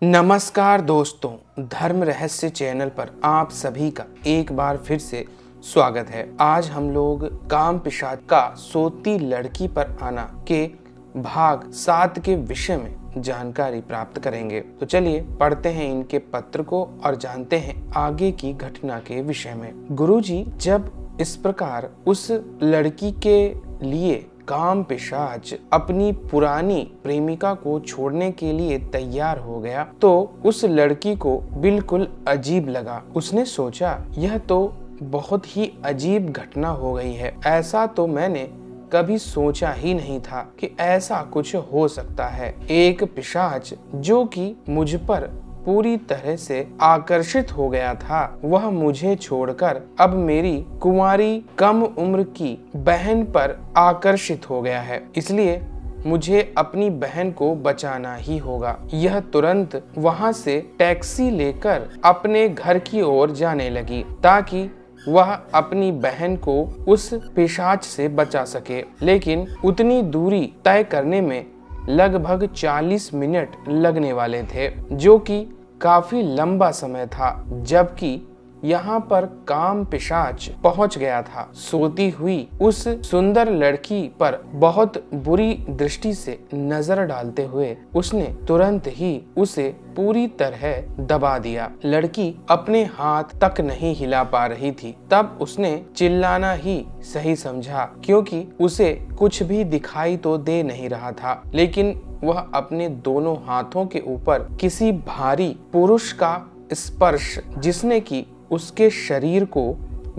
नमस्कार दोस्तों, धर्म रहस्य चैनल पर आप सभी का एक बार फिर से स्वागत है। आज हम लोग काम पिशाच का सोती लड़की पर आना के भाग 7 के विषय में जानकारी प्राप्त करेंगे। तो चलिए पढ़ते हैं इनके पत्र को और जानते हैं आगे की घटना के विषय में। गुरुजी जब इस प्रकार उस लड़की के लिए काम पिशाच अपनी पुरानी प्रेमिका को छोड़ने के लिए तैयार हो गया तो उस लड़की को बिल्कुल अजीब लगा। उसने सोचा यह तो बहुत ही अजीब घटना हो गई है। ऐसा तो मैंने कभी सोचा ही नहीं था कि ऐसा कुछ हो सकता है। एक पिशाच जो कि मुझ पर पूरी तरह से आकर्षित हो गया था, वह मुझे छोड़कर अब मेरी कुंवारी कम उम्र की बहन पर आकर्षित हो गया है। इसलिए मुझे अपनी बहन को बचाना ही होगा। यह तुरंत वहां से टैक्सी लेकर अपने घर की ओर जाने लगी ताकि वह अपनी बहन को उस पिशाच से बचा सके। लेकिन उतनी दूरी तय करने में लगभग 40 मिनट लगने वाले थे, जो कि काफी लंबा समय था। जबकि यहाँ पर काम पिशाच पहुंच गया था। सोती हुई उस सुंदर लड़की पर बहुत बुरी दृष्टि से नजर डालते हुए उसने तुरंत ही उसे पूरी तरह दबा दिया। लड़की अपने हाथ तक नहीं हिला पा रही थी। तब उसने चिल्लाना ही सही समझा, क्योंकि उसे कुछ भी दिखाई तो दे नहीं रहा था। लेकिन वह अपने दोनों हाथों के ऊपर किसी भारी पुरुष का स्पर्श, जिसने की उसके शरीर को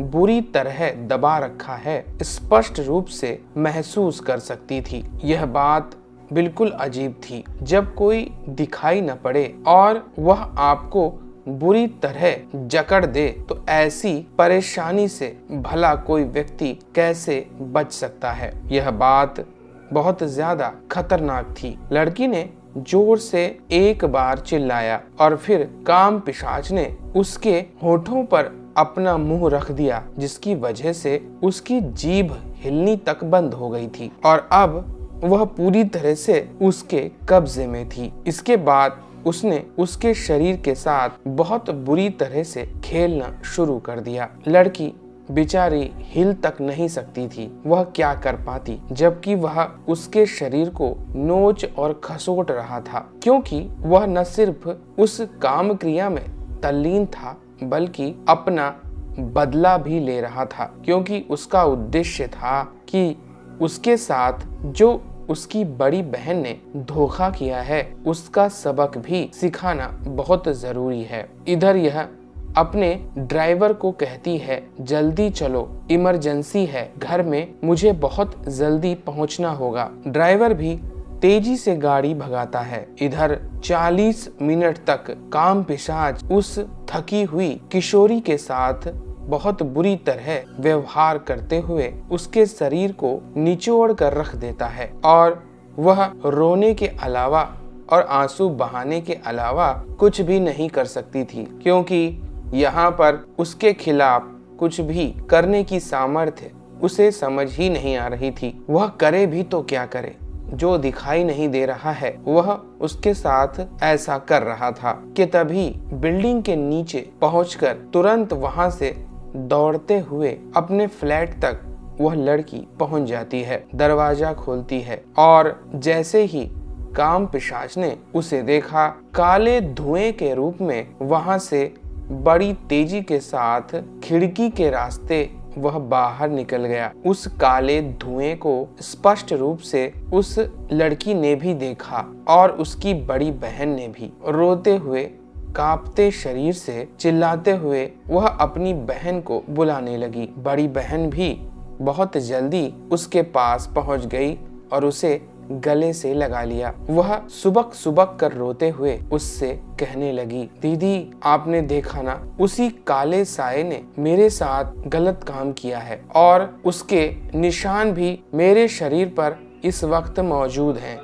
बुरी तरह दबा रखा है, स्पष्ट रूप से महसूस कर सकती थी। यह बात बिल्कुल अजीब थी। जब कोई दिखाई न पड़े और वह आपको बुरी तरह जकड़ दे तो ऐसी परेशानी से भला कोई व्यक्ति कैसे बच सकता है। यह बात बहुत ज्यादा खतरनाक थी। लड़की ने जोर से एक बार चिल्लाया और फिर काम पिशाच ने उसके होठों पर अपना मुंह रख दिया, जिसकी वजह से उसकी जीभ हिलनी तक बंद हो गई थी और अब वह पूरी तरह से उसके कब्जे में थी। इसके बाद उसने उसके शरीर के साथ बहुत बुरी तरह से खेलना शुरू कर दिया। लड़की बेचारी हिल तक नहीं सकती थी। वह क्या कर पाती, जबकि वह उसके शरीर को नोच और खसोट रहा था, क्योंकि वह न सिर्फ उस काम क्रिया में तल्लीन था बल्कि अपना बदला भी ले रहा था, क्योंकि उसका उद्देश्य था कि उसके साथ जो उसकी बड़ी बहन ने धोखा किया है उसका सबक भी सिखाना बहुत जरूरी है। इधर यह अपने ड्राइवर को कहती है, जल्दी चलो, इमरजेंसी है घर में, मुझे बहुत जल्दी पहुंचना होगा। ड्राइवर भी तेजी से गाड़ी भगाता है। इधर 40 मिनट तक काम पिशाच उस थकी हुई किशोरी के साथ बहुत बुरी तरह व्यवहार करते हुए उसके शरीर को निचोड़ कर रख देता है और वह रोने के अलावा और आंसू बहाने के अलावा कुछ भी नहीं कर सकती थी, क्योंकि यहाँ पर उसके खिलाफ कुछ भी करने की सामर्थ्य उसे समझ ही नहीं आ रही थी। वह करे भी तो क्या करे, जो दिखाई नहीं दे रहा है वह उसके साथ ऐसा कर रहा था कि तभी बिल्डिंग के नीचे पहुंचकर तुरंत वहां से दौड़ते हुए अपने फ्लैट तक वह लड़की पहुंच जाती है। दरवाजा खोलती है और जैसे ही काम पिशाच ने उसे देखा, काले धुएं के रूप में वहां से बड़ी तेजी के साथ खिड़की के रास्ते वह बाहर निकल गया। उस काले धुएं को स्पष्ट रूप से उस लड़की ने भी देखा और उसकी बड़ी बहन ने भी। रोते हुए, कांपते शरीर से चिल्लाते हुए वह अपनी बहन को बुलाने लगी। बड़ी बहन भी बहुत जल्दी उसके पास पहुंच गई और उसे गले से लगा लिया। वह सुबक सुबक कर रोते हुए उससे कहने लगी, दीदी आपने देखा ना, उसी काले साये ने मेरे साथ गलत काम किया है और उसके निशान भी मेरे शरीर पर इस वक्त मौजूद हैं।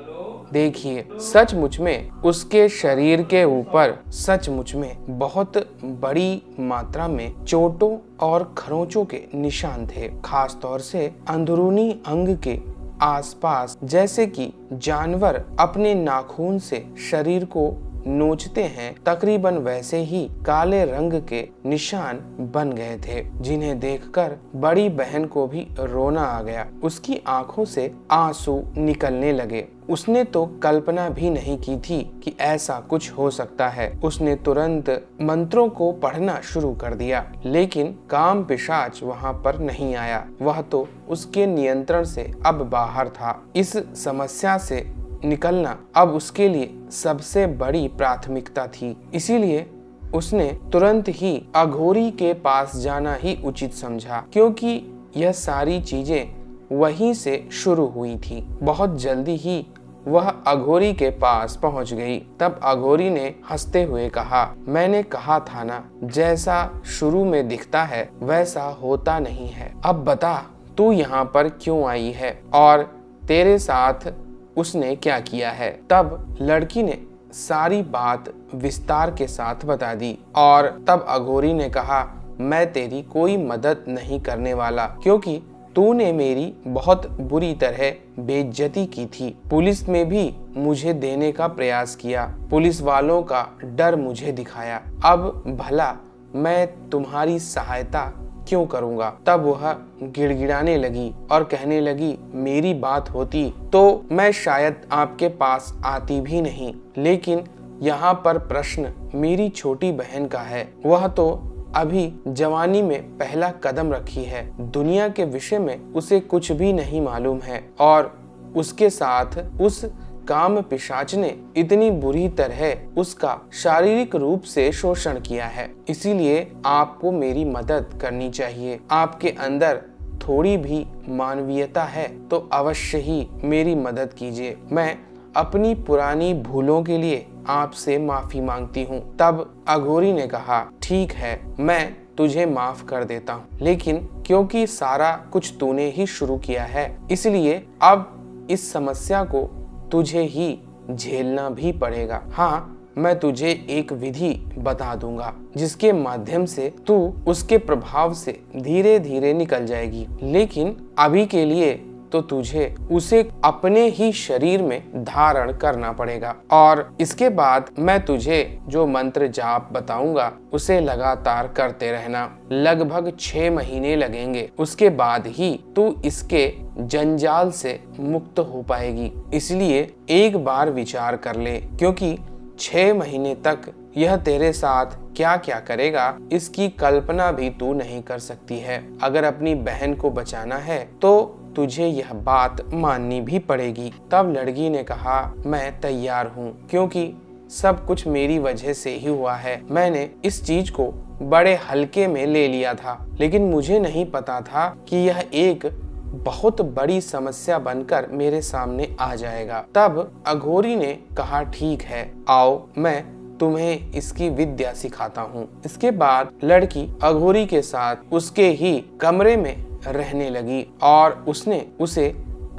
देखिए, सचमुच में उसके शरीर के ऊपर सचमुच में बहुत बड़ी मात्रा में चोटों और खरोंचों के निशान थे, खास तौर से अंदरूनी अंग के आसपास, जैसे कि जानवर अपने नाखून से शरीर को नोचते हैं तकरीबन वैसे ही काले रंग के निशान बन गए थे, जिन्हें देखकर बड़ी बहन को भी रोना आ गया। उसकी आंखों से आंसू निकलने लगे। उसने तो कल्पना भी नहीं की थी कि ऐसा कुछ हो सकता है। उसने तुरंत मंत्रों को पढ़ना शुरू कर दिया, लेकिन काम पिशाच वहां पर नहीं आया। वह तो उसके नियंत्रण से अब बाहर था। इस समस्या से निकलना अब उसके लिए सबसे बड़ी प्राथमिकता थी। इसीलिए उसने तुरंत ही अघोरी के पास जाना ही उचित समझा, क्योंकि यह सारी चीजें वहीं से शुरू हुई थी। बहुत जल्दी ही वह अघोरी के पास पहुंच गई। तब अघोरी ने हंसते हुए कहा, मैंने कहा था ना, जैसा शुरू में दिखता है वैसा होता नहीं है। अब बता, तू यहाँ पर क्यों आई है और तेरे साथ उसने क्या किया है। तब लड़की ने सारी बात विस्तार के साथ बता दी और तब अघोरी ने कहा, मैं तेरी कोई मदद नहीं करने वाला, क्योंकि तूने मेरी बहुत बुरी तरह बेइज्जती की थी। पुलिस में भी मुझे देने का प्रयास किया, पुलिस वालों का डर मुझे दिखाया। अब भला मैं तुम्हारी सहायता क्यों करूंगा। तब वह गिड़गिड़ाने लगी और कहने लगी, मेरी बात होती तो मैं शायद आपके पास आती भी नहीं, लेकिन यहाँ पर प्रश्न मेरी छोटी बहन का है। वह तो अभी जवानी में पहला कदम रखी है, दुनिया के विषय में उसे कुछ भी नहीं मालूम है और उसके साथ उस काम पिशाच ने इतनी बुरी तरह उसका शारीरिक रूप से शोषण किया है। इसीलिए आपको मेरी मदद करनी चाहिए। आपके अंदर थोड़ी भी मानवीयता है तो अवश्य ही मेरी मदद कीजिए। मैं अपनी पुरानी भूलों के लिए आपसे माफी मांगती हूँ। तब अघोरी ने कहा, ठीक है, मैं तुझे माफ कर देता हूँ, लेकिन क्योंकि सारा कुछ तूने ही शुरू किया है, इसलिए अब इस समस्या को तुझे ही झेलना भी पड़ेगा। हाँ, मैं तुझे एक विधि बता दूंगा जिसके माध्यम से तू उसके प्रभाव से धीरे धीरे निकल जाएगी, लेकिन अभी के लिए तो तुझे उसे अपने ही शरीर में धारण करना पड़ेगा और इसके बाद मैं तुझे जो मंत्र जाप बताऊंगा उसे लगातार करते रहना। लगभग 6 महीने लगेंगे, उसके बाद ही तू इसके जंजाल से मुक्त हो पाएगी। इसलिए एक बार विचार कर ले, क्योंकि 6 महीने तक यह तेरे साथ क्या क्या करेगा इसकी कल्पना भी तू नहीं कर सकती है। अगर अपनी बहन को बचाना है तो तुझे यह बात माननी भी पड़ेगी। तब लड़की ने कहा, मैं तैयार हूँ, क्योंकि सब कुछ मेरी वजह से ही हुआ है। मैंने इस चीज को बड़े हल्के में ले लिया था, लेकिन मुझे नहीं पता था कि यह एक बहुत बड़ी समस्या बनकर मेरे सामने आ जाएगा। तब अघोरी ने कहा, ठीक है, आओ मैं तुम्हें इसकी विद्या सिखाता हूँ। इसके बाद लड़की अघोरी के साथ उसके ही कमरे में रहने लगी और उसने उसे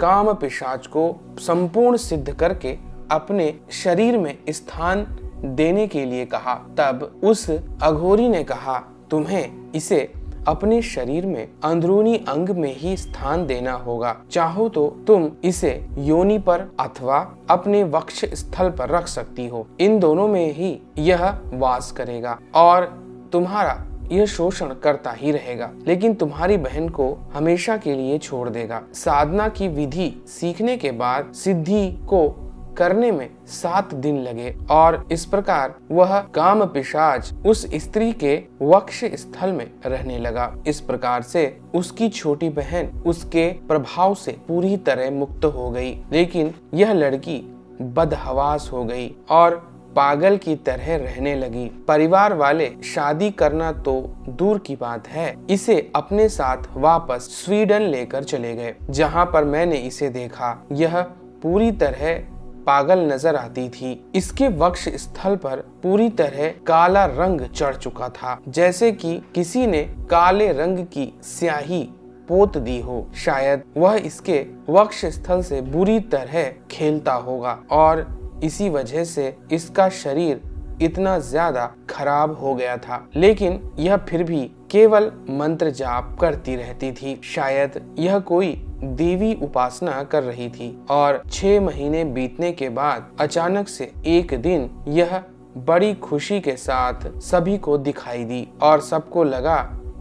काम पिशाच को संपूर्ण सिद्ध करके अपने शरीर में स्थान देने के लिए कहा। तब उस अघोरी ने कहा, तुम्हें इसे अपने शरीर में अंदरूनी अंग में ही स्थान देना होगा। चाहो तो तुम इसे योनि पर अथवा अपने वक्ष स्थल पर रख सकती हो। इन दोनों में ही यह वास करेगा और तुम्हारा यह शोषण करता ही रहेगा, लेकिन तुम्हारी बहन को हमेशा के लिए छोड़ देगा। साधना की विधि सीखने के बाद सिद्धि को करने में 7 दिन लगे और इस प्रकार वह काम पिशाच उस स्त्री के वक्ष स्थल में रहने लगा। इस प्रकार से उसकी छोटी बहन उसके प्रभाव से पूरी तरह मुक्त हो गई, लेकिन यह लड़की बदहवास हो गई और पागल की तरह रहने लगी। परिवार वाले शादी करना तो दूर की बात है, इसे अपने साथ वापस स्वीडन लेकर चले गए, जहां पर मैंने इसे देखा। यह पूरी तरह पागल नजर आती थी। इसके वक्ष स्थल पर पूरी तरह काला रंग चढ़ चुका था, जैसे कि किसी ने काले रंग की स्याही पोत दी हो। शायद वह इसके वक्ष स्थल से बुरी तरह खेलता होगा और इसी वजह से इसका शरीर इतना ज्यादा खराब हो गया था, लेकिन यह फिर भी केवल मंत्र जाप करती रहती थी। शायद यह कोई देवी उपासना कर रही थी और 6 महीने बीतने के बाद अचानक से एक दिन यह बड़ी खुशी के साथ सभी को दिखाई दी और सबको लगा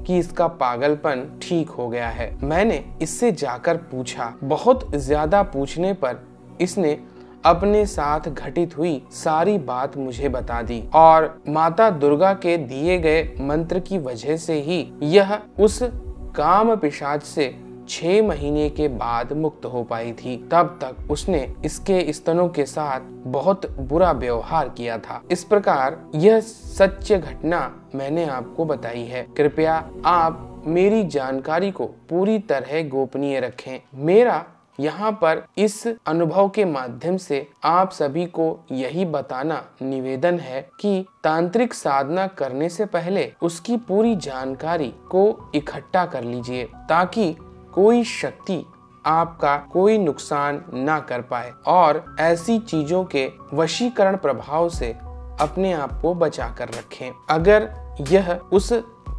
कि इसका पागलपन ठीक हो गया है। मैंने इससे जाकर पूछा। बहुत ज्यादा पूछने पर इसने अपने साथ घटित हुई सारी बात मुझे बता दी और माता दुर्गा के दिए गए मंत्र की वजह से ही यह उस काम पिशाच से 6 महीने के बाद मुक्त हो पाई थी। तब तक उसने इसके स्तनों के साथ बहुत बुरा व्यवहार किया था। इस प्रकार यह सच्ची घटना मैंने आपको बताई है। कृपया आप मेरी जानकारी को पूरी तरह गोपनीय रखें। मेरा यहाँ पर इस अनुभव के माध्यम से आप सभी को यही बताना निवेदन है कि तांत्रिक साधना करने से पहले उसकी पूरी जानकारी को इकट्ठा कर लीजिए ताकि कोई शक्ति आपका कोई नुकसान ना कर पाए और ऐसी चीजों के वशीकरण प्रभाव से अपने आप को बचा कर रखें। अगर यह उस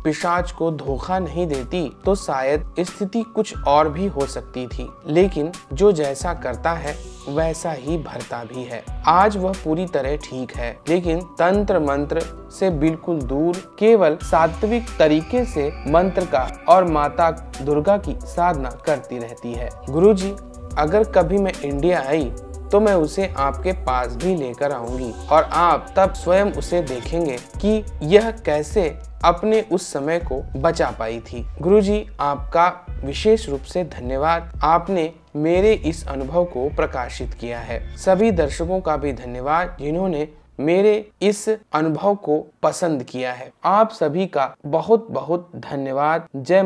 पिशाच को धोखा नहीं देती तो शायद स्थिति कुछ और भी हो सकती थी, लेकिन जो जैसा करता है वैसा ही भरता भी है। आज वह पूरी तरह ठीक है, लेकिन तंत्र मंत्र से बिल्कुल दूर केवल सात्विक तरीके से मंत्र का और माता दुर्गा की साधना करती रहती है। गुरुजी, अगर कभी मैं इंडिया आई तो मैं उसे आपके पास भी लेकर आऊंगी और आप तब स्वयं उसे देखेंगे कि यह कैसे अपने उस समय को बचा पाई थी। गुरुजी, आपका विशेष रूप से धन्यवाद। आपने मेरे इस अनुभव को प्रकाशित किया है। सभी दर्शकों का भी धन्यवाद जिन्होंने मेरे इस अनुभव को पसंद किया है। आप सभी का बहुत बहुत धन्यवाद। जय